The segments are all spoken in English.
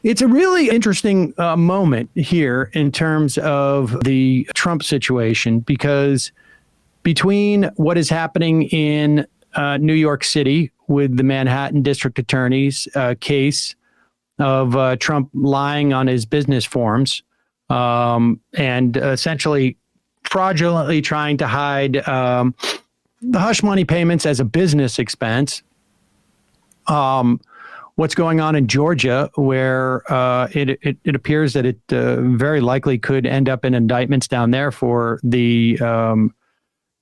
It's a really interesting moment here in terms of the Trump situation, because between what is happening in New York City with the Manhattan District Attorney's case of Trump lying on his business forms and essentially fraudulently trying to hide the hush money payments as a business expense. What's going on in Georgia, where it appears that it very likely could end up in indictments down there for the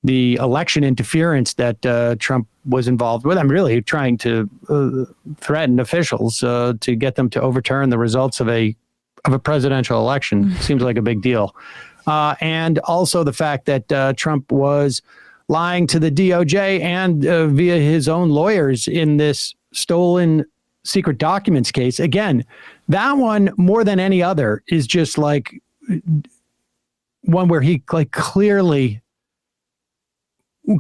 election interference that Trump was involved with. I'm really trying to threaten officials to get them to overturn the results of a presidential election. Seems like a big deal. And also the fact that Trump was lying to the DOJ and via his own lawyers in this stolen secret documents case. Again, that one more than any other is just like one where he like clearly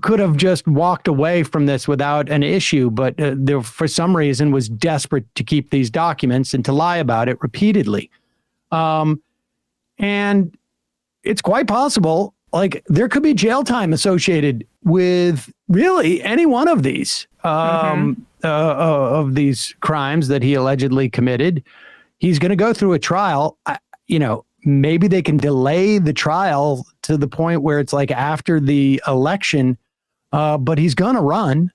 could have just walked away from this without an issue, but there, for some reason, was desperate to keep these documents and to lie about it repeatedly. And it's quite possible, like, there could be jail time associated with really any one of these of these crimes that he allegedly committed. He's going to go through a trial. Maybe they can delay the trial to the point where it's like after the election, but he's going to run,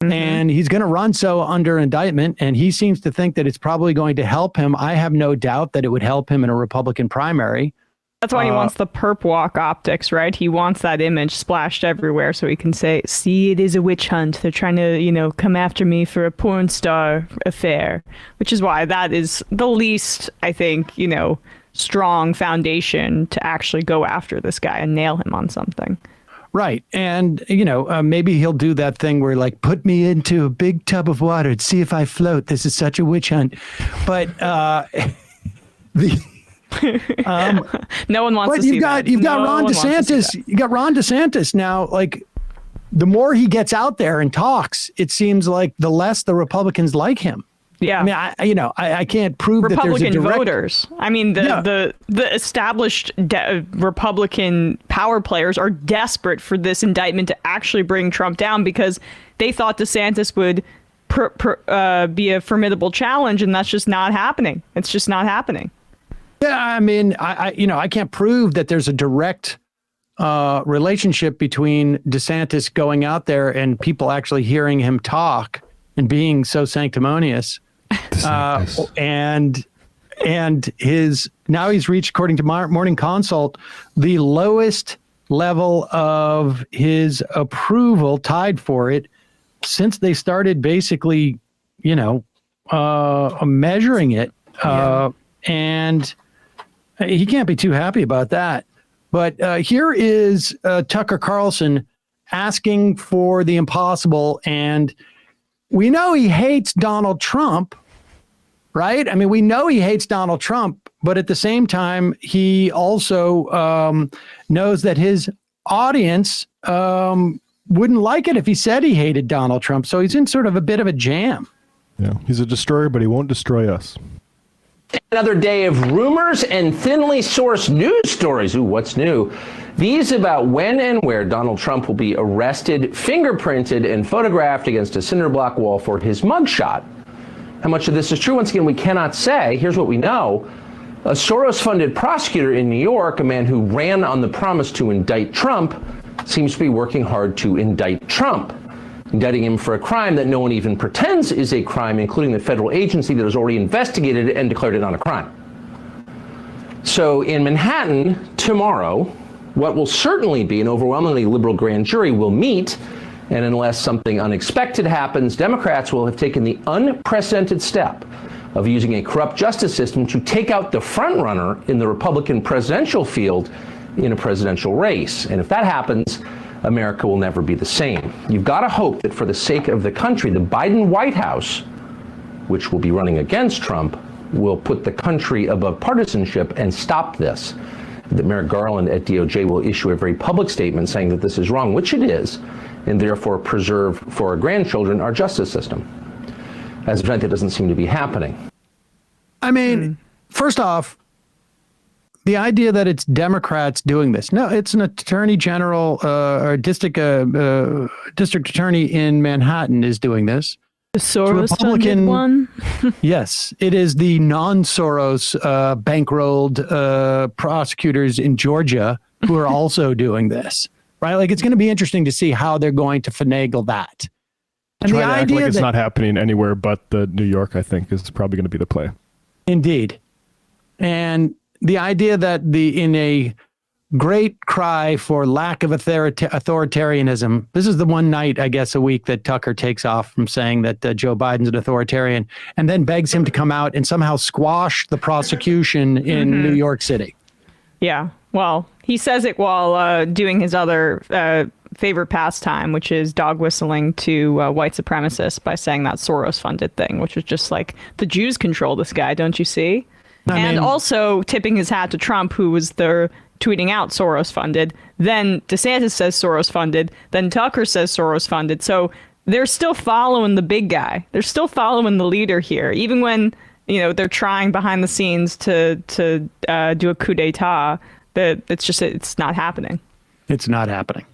and he's going to run so under indictment. And he seems to think that it's probably going to help him. I have no doubt that it would help him in a Republican primary. That's why he wants the perp walk optics, right? He wants that image splashed everywhere so he can say, see, it is a witch hunt. They're trying to, come after me for a porn star affair, which is why that is the least, I think, strong foundation to actually go after this guy and nail him on something. Right. And, maybe he'll do that thing where, like, put me into a big tub of water and see if I float. This is such a witch hunt. But no one wants to see that. You've got Ron DeSantis. You got Ron DeSantis now. Like, the more he gets out there and talks, it seems like the less the Republicans like him. Yeah. I mean, I can't prove Republican that there's a direct voters. I mean, the established Republican power players are desperate for this indictment to actually bring Trump down because they thought DeSantis would be a formidable challenge, and that's just not happening. It's just not happening. Yeah, I mean, I can't prove that there's a direct relationship between DeSantis going out there and people actually hearing him talk and being so sanctimonious. And now he's reached, according to Morning Consult, the lowest level of his approval, tied for it, since they started basically, measuring it. And he can't be too happy about that. But here is Tucker Carlson asking for the impossible. And we know he hates Donald Trump, right? I mean, we know he hates Donald Trump, but at the same time, he also knows that his audience wouldn't like it if he said he hated Donald Trump. So he's in sort of a bit of a jam. Yeah, he's a destroyer, but he won't destroy us. Another day of rumors and thinly sourced news stories. Ooh, what's new? These about when and where Donald Trump will be arrested, fingerprinted, and photographed against a cinder block wall for his mugshot. How much of this is true? Once again, we cannot say. Here's what we know. A Soros-funded prosecutor in New York, a man who ran on the promise to indict Trump, seems to be working hard to indict Trump, indicting him for a crime that no one even pretends is a crime, including the federal agency that has already investigated it and declared it not a crime. So in Manhattan tomorrow, what will certainly be an overwhelmingly liberal grand jury will meet, and unless something unexpected happens, Democrats will have taken the unprecedented step of using a corrupt justice system to take out the frontrunner in the Republican presidential field in a presidential race. And if that happens, America will never be the same. You've got to hope that for the sake of the country, the Biden White House, which will be running against Trump, will put the country above partisanship and stop this. That Merrick Garland at DOJ will issue a very public statement saying that this is wrong, which it is, and therefore preserve for our grandchildren our justice system. As of yet, that doesn't seem to be happening. I mean, first off, the idea that it's Democrats doing this. No, it's an attorney general or district attorney in Manhattan is doing this. The Soros-funded one? Yes, it is the non-Soros bankrolled prosecutors in Georgia who are also doing this, right? Like, it's going to be interesting to see how they're going to finagle that. And Try to act like it's not happening anywhere but the New York, I think, is probably going to be the play. Indeed. And the idea that in a great cry for lack of authoritarianism, this is the one night, I guess, a week that Tucker takes off from saying that Joe Biden's an authoritarian, and then begs him to come out and somehow squash the prosecution in New York City. Yeah. Well, he says it while doing his other favorite pastime, which is dog whistling to white supremacists by saying that Soros-funded thing, which was just like, the Jews control this guy, don't you see? And also tipping his hat to Trump, who was tweeting out Soros-funded. Then DeSantis says Soros-funded. Then Tucker says Soros-funded. So they're still following the big guy. They're still following the leader here, even when they're trying behind the scenes to do a coup d'état. It's not happening. It's not happening.